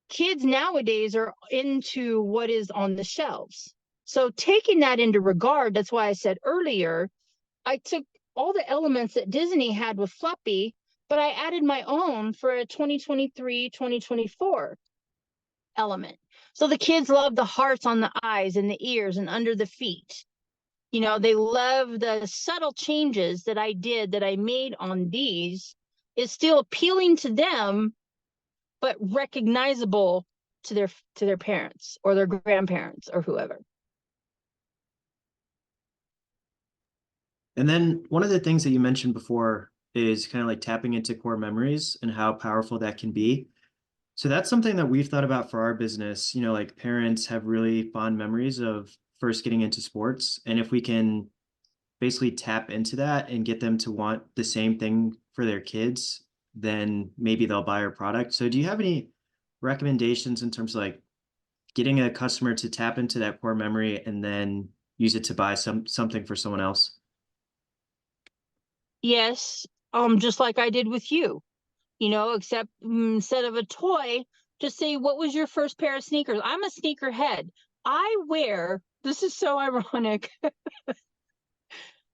kids nowadays are into what is on the shelves. So taking that into regard, that's why I said earlier, I took all the elements that Disney had with Fluppy, but I added my own for a 2023, 2024 element. So the kids love the hearts on the eyes and the ears and under the feet. They love the subtle changes that I made on these. It's still appealing to them, but recognizable to their parents or their grandparents or whoever. And then one of the things that you mentioned before is kind of like tapping into core memories and how powerful that can be. So that's something that we've thought about for our business. Like parents have really fond memories of first getting into sports. And if we can basically tap into that and get them to want the same thing for their kids, then maybe they'll buy our product. So do you have any recommendations in terms of like getting a customer to tap into that core memory and then use it to buy something for someone else? Yes, just like I did with you, except instead of a toy, just say, what was your first pair of sneakers? I'm a sneakerhead. This is so ironic.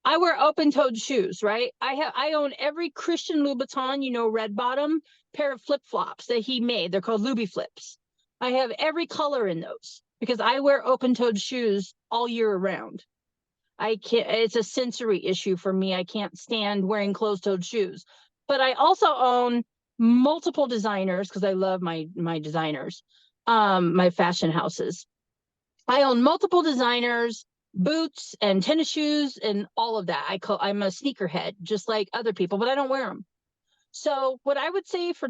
I wear open-toed shoes, right? I own every Christian Louboutin, red bottom pair of flip-flops that he made. They're called Luby flips. I have every color in those because I wear open-toed shoes all year around. I can't, it's a sensory issue for me. I can't stand wearing closed-toed shoes. But I also own multiple designers because I love my designers, my fashion houses. I own multiple designers, boots and tennis shoes and all of that. I'm a sneakerhead, just like other people, but I don't wear them. So what I would say for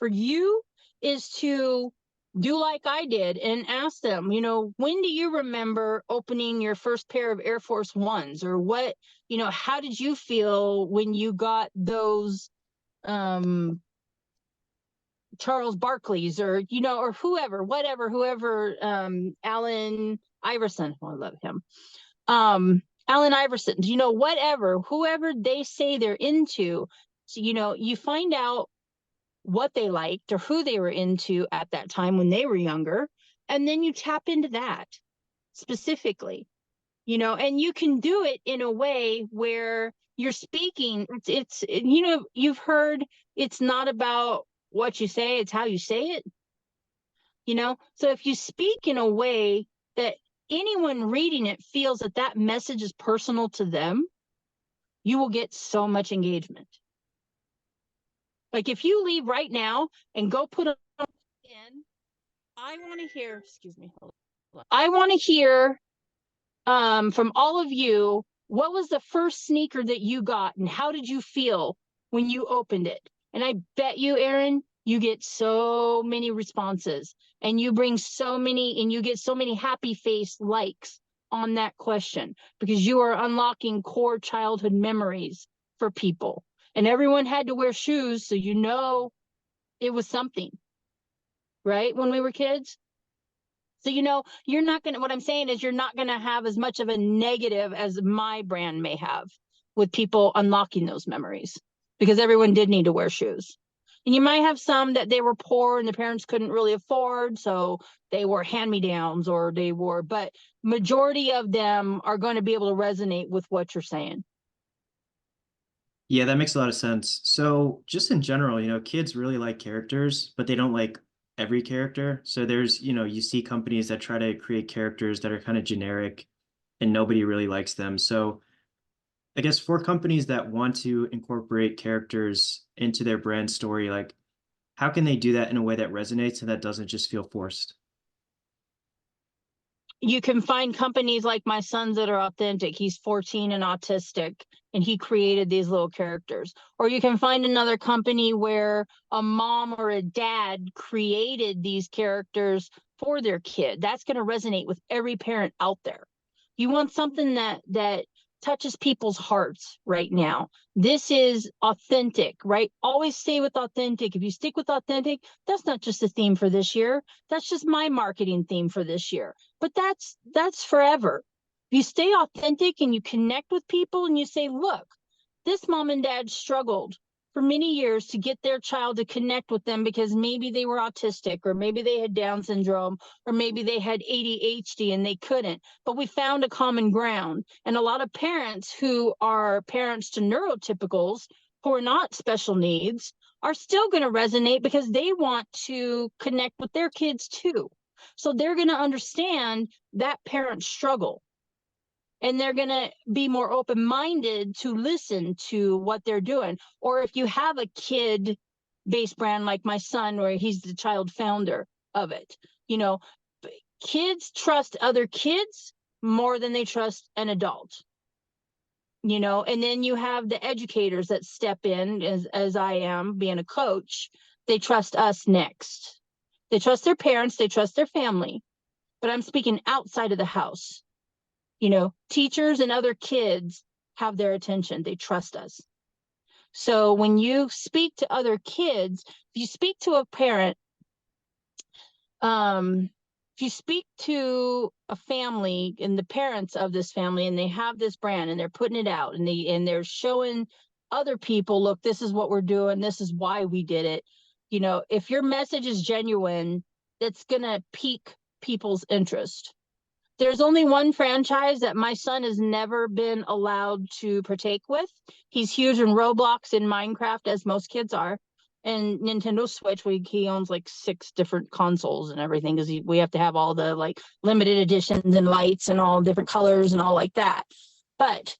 you, is to do like I did and ask them, when do you remember opening your first pair of Air Force Ones, or what, how did you feel when you got those Charles Barkley's, or whoever, Allen Iverson. Oh, I love him. Allen Iverson, whoever they say they're into. So, you find out what they liked or who they were into at that time when they were younger, and then you tap into that specifically, and you can do it in a way where you're speaking. You've heard it's not about what you say, it's how you say it. So if you speak in a way that anyone reading it feels that message is personal to them, you will get so much engagement. Like if you leave right now and go put on in, I want to hear, excuse me, I want to hear from all of you, what was the first sneaker that you got and how did you feel when you opened it? And I bet you, Aaron, you get so many responses and you get so many happy face likes on that question because you are unlocking core childhood memories for people. And everyone had to wear shoes, so it was something, right? When we were kids. So, what I'm saying is you're not going to have as much of a negative as my brand may have with people unlocking those memories because everyone did need to wear shoes. And you might have some that they were poor and the parents couldn't really afford, so they wore hand-me-downs but majority of them are going to be able to resonate with what you're saying. Yeah, that makes a lot of sense. So just in general, kids really like characters, but they don't like every character. So there's, you see companies that try to create characters that are kind of generic and nobody really likes them. So I guess for companies that want to incorporate characters into their brand story, like how can they do that in a way that resonates and that doesn't just feel forced? You can find companies like my son's that are authentic. He's 14 and autistic, and he created these little characters. Or you can find another company where a mom or a dad created these characters for their kid. That's going to resonate with every parent out there. You want something that touches people's hearts right now. This is authentic, right? Always stay with authentic. If you stick with authentic, that's not just a theme for this year. That's just my marketing theme for this year. But that's forever. If you stay authentic and you connect with people and you say, look, this mom and dad struggled for many years to get their child to connect with them because maybe they were autistic, or maybe they had Down syndrome, or maybe they had ADHD and they couldn't. But we found a common ground. And a lot of parents who are parents to neurotypicals who are not special needs are still going to resonate because they want to connect with their kids too. So they're going to understand that parent struggle. And they're going to be more open-minded to listen to what they're doing. Or if you have a kid-based brand like my son, where he's the child founder of it, you know, kids trust other kids more than they trust an adult. You know, and then you have the educators that step in, as I am being a coach. They trust us next. They trust their parents, they trust their family. But I'm speaking outside of the house. You know, teachers and other kids have their attention. They trust us. So when you speak to other kids, if you speak to a parent, if you speak to a family and the parents of this family, and they have this brand and they're putting it out and they're showing other people, look, this is what we're doing. This is why we did it. You know, if your message is genuine, that's going to pique people's interest. There's only one franchise that my son has never been allowed to partake with. He's huge in Roblox and Minecraft, as most kids are, and Nintendo Switch. He owns like 6 different consoles and everything, because we have to have all the like limited editions and lights and all different colors and all like that. But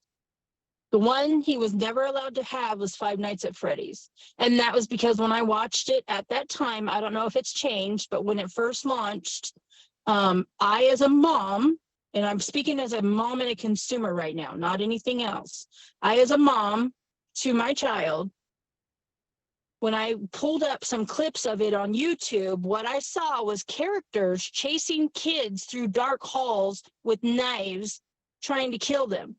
the one he was never allowed to have was Five Nights at Freddy's. And that was because when I watched it at that time, I don't know if it's changed, but when it first launched, I, as a mom, and I'm speaking as a mom and a consumer right now, not anything else. I, as a mom to my child, when I pulled up some clips of it on YouTube, what I saw was characters chasing kids through dark halls with knives, trying to kill them.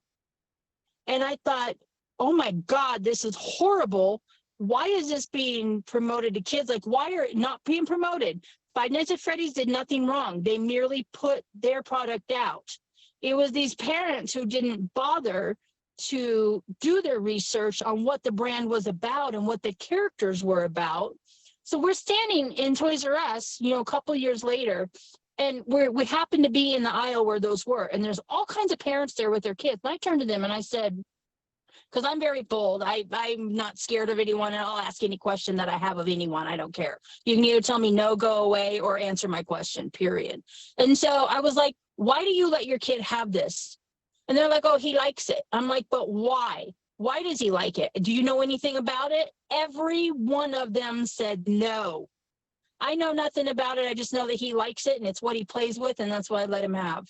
And I thought, oh my God, this is horrible. Why is this being promoted to kids? Like, why are it not being promoted? Five Nights at Freddy's did nothing wrong. They merely put their product out. It was these parents who didn't bother to do their research on what the brand was about and what the characters were about. So we're standing in Toys R Us, you know, a couple years later, and we happen to be in the aisle where those were. And there's all kinds of parents there with their kids. And I turned to them and I said, because I'm very bold. I'm not scared of anyone, and I'll ask any question that I have of anyone. I don't care. You can either tell me no, go away, or answer my question, period. And so I was like, why do you let your kid have this? And they're like, oh, he likes it. I'm like, but why? Why does he like it? Do you know anything about it? Every one of them said no. I know nothing about it. I just know that he likes it, and it's what he plays with, and that's what I let him have.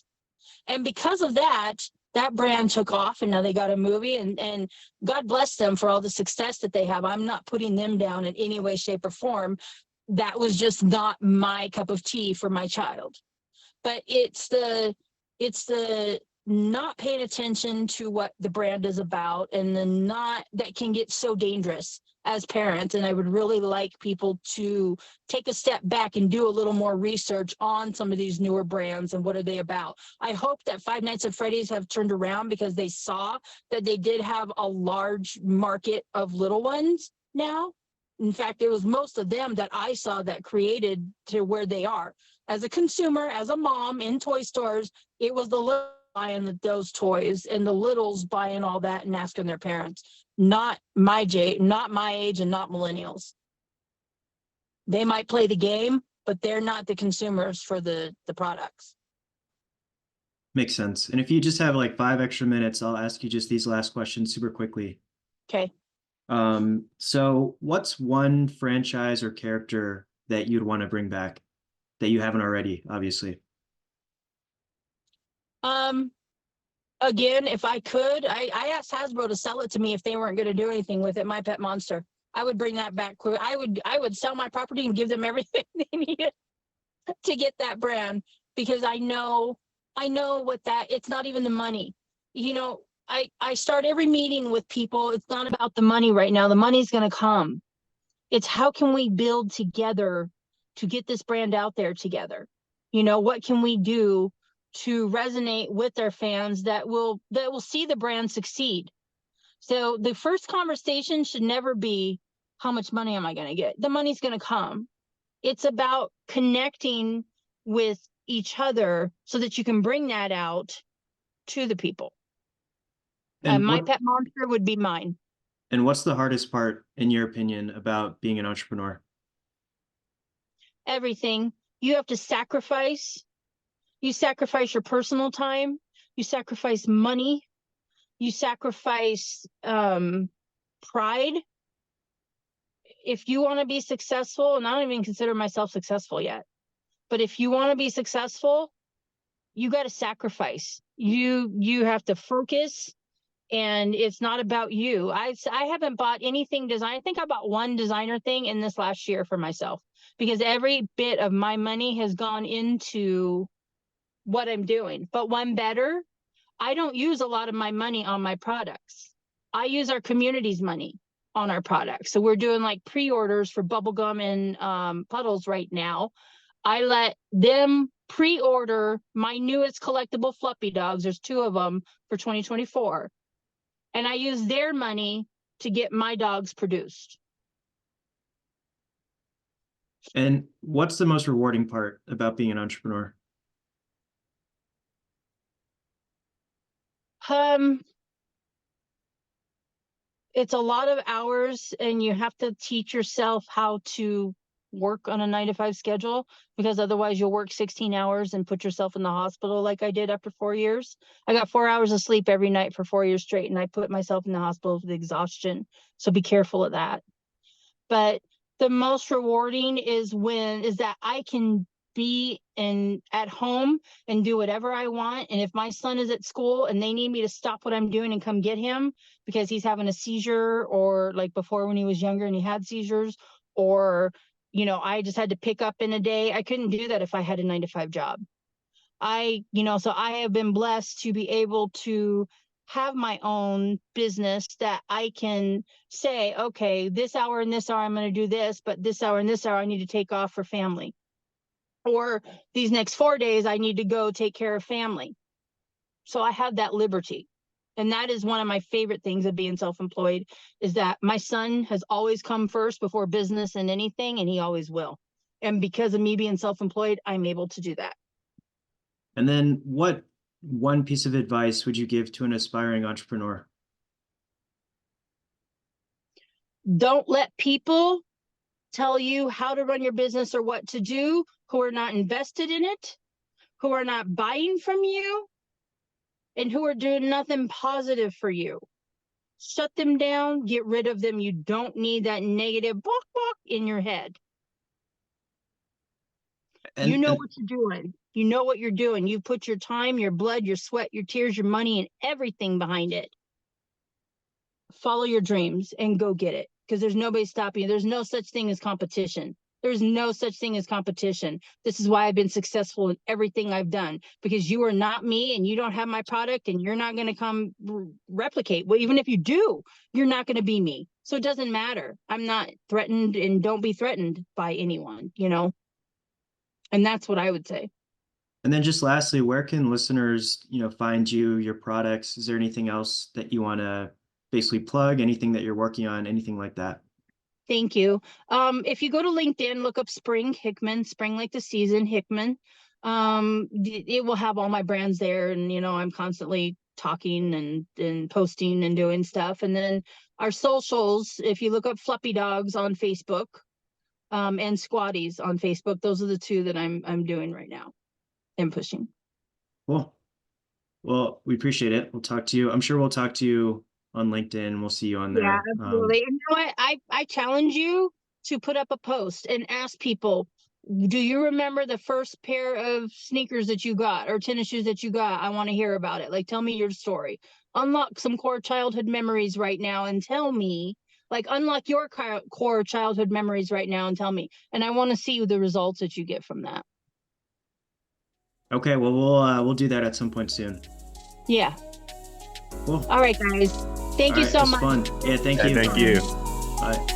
And because of that, that brand took off, and now they got a movie, and God bless them for all the success that they have. I'm not putting them down in any way, shape, or form. That was just not my cup of tea for my child. But it's the not paying attention to what the brand is about, and the not that can get so dangerous as parents. And I would really like people to take a step back and do a little more research on some of these newer brands and what are they about. I hope that Five Nights at Freddy's have turned around, because they saw that they did have a large market of little ones now. In fact, it was most of them that I saw that created to where they are. As a consumer, as a mom in toy stores, it was the little buying those toys and the littles buying all that and asking their parents. Not my age, and not millennials. They might play the game, but they're not the consumers for the products. Makes sense. And if you just have like 5 extra minutes, I'll ask you just these last questions super quickly. Okay. So what's one franchise or character that you'd want to bring back that you haven't already, obviously? Again, if I could, I asked Hasbro to sell it to me if they weren't going to do anything with it. My Pet Monster. I would bring that back quick. I would sell my property and give them everything they needed to get that brand, because I know what that, it's not even the money. You know, I start every meeting with people. It's not about the money right now. The money's going to come. It's how can we build together to get this brand out there together? What can we do to resonate with their fans that will see the brand succeed? So the first conversation should never be, how much money am I going to get? The money's going to come. It's about connecting with each other so that you can bring that out to the people. And My pet monster would be mine. And what's the hardest part, in your opinion, about being an entrepreneur? Everything. You have to sacrifice. You sacrifice your personal time. You sacrifice money. You sacrifice pride. If you want to be successful, and I don't even consider myself successful yet, but if you want to be successful, you got to sacrifice. You have to focus, and it's not about you. I haven't bought anything design. I think I bought one designer thing in this last year for myself, because every bit of my money has gone into what I'm doing. But one better, I don't use a lot of my money on my products. I use our community's money on our products. So we're doing like pre-orders for bubblegum and puddles right now. I let them pre-order my newest collectible Fluppy dogs. There's 2 of them for 2024. And I use their money to get my dogs produced. And what's the most rewarding part about being an entrepreneur? It's a lot of hours, and you have to teach yourself how to work on a 9-to-5 schedule, because otherwise you'll work 16 hours and put yourself in the hospital like I did after 4 years. I got 4 hours of sleep every night for 4 years straight, and I put myself in the hospital with exhaustion. So be careful of that. But the most rewarding is that I can be at home and do whatever I want. And if my son is at school and they need me to stop what I'm doing and come get him because he's having a seizure, or like before when he was younger and he had seizures, or I just had to pick up in a day, I couldn't do that if I had a 9-to-5 job. So I have been blessed to be able to have my own business that I can say, okay, this hour and this hour I'm going to do this, but this hour and this hour I need to take off for family. Or these next 4 days I need to go take care of family. So I have that liberty. And that is one of my favorite things of being self-employed, is that my son has always come first before business and anything, and he always will. And because of me being self-employed, I'm able to do that. And then what one piece of advice would you give to an aspiring entrepreneur? Don't let people tell you how to run your business or what to do who are not invested in it, who are not buying from you, and who are doing nothing positive for you. Shut them down, get rid of them. You don't need that negative bok bok in your head. You know what you're doing. You know what you're doing. You put your time, your blood, your sweat, your tears, your money, and everything behind it. Follow your dreams and go get it, because there's nobody stopping you. There's no such thing as competition. There's no such thing as competition. This is why I've been successful in everything I've done, because you are not me and you don't have my product, and you're not going to come replicate. Well, even if you do, you're not going to be me. So it doesn't matter. I'm not threatened, and don't be threatened by anyone, And that's what I would say. And then just lastly, where can listeners, find you, your products? Is there anything else that you want to basically plug, anything that you're working on, anything like that? Thank you. If you go to LinkedIn, look up Spring Hickman, spring like the season, Hickman. It will have all my brands there, and I'm constantly talking and posting and doing stuff. And then our socials, if you look up Fluppy Dogs on Facebook, and Squatties on Facebook, those are the 2 that I'm doing right now and pushing. Cool. Well, we appreciate it. We'll talk to you. I'm sure we'll talk to you on LinkedIn. We'll see you on there. Yeah, absolutely. And what? I challenge you to put up a post and ask people, do you remember the first pair of sneakers that you got or tennis shoes that you got? I want to hear about it. Like, tell me your story. Unlock some core childhood memories right now and tell me, unlock your core childhood memories right now and tell me. And I want to see the results that you get from that. Okay, well, we'll do that at some point soon. Yeah. Cool. All right, guys. Thank All you right, so it's much. fun. Yeah, thank Yeah, you. thank you. Bye.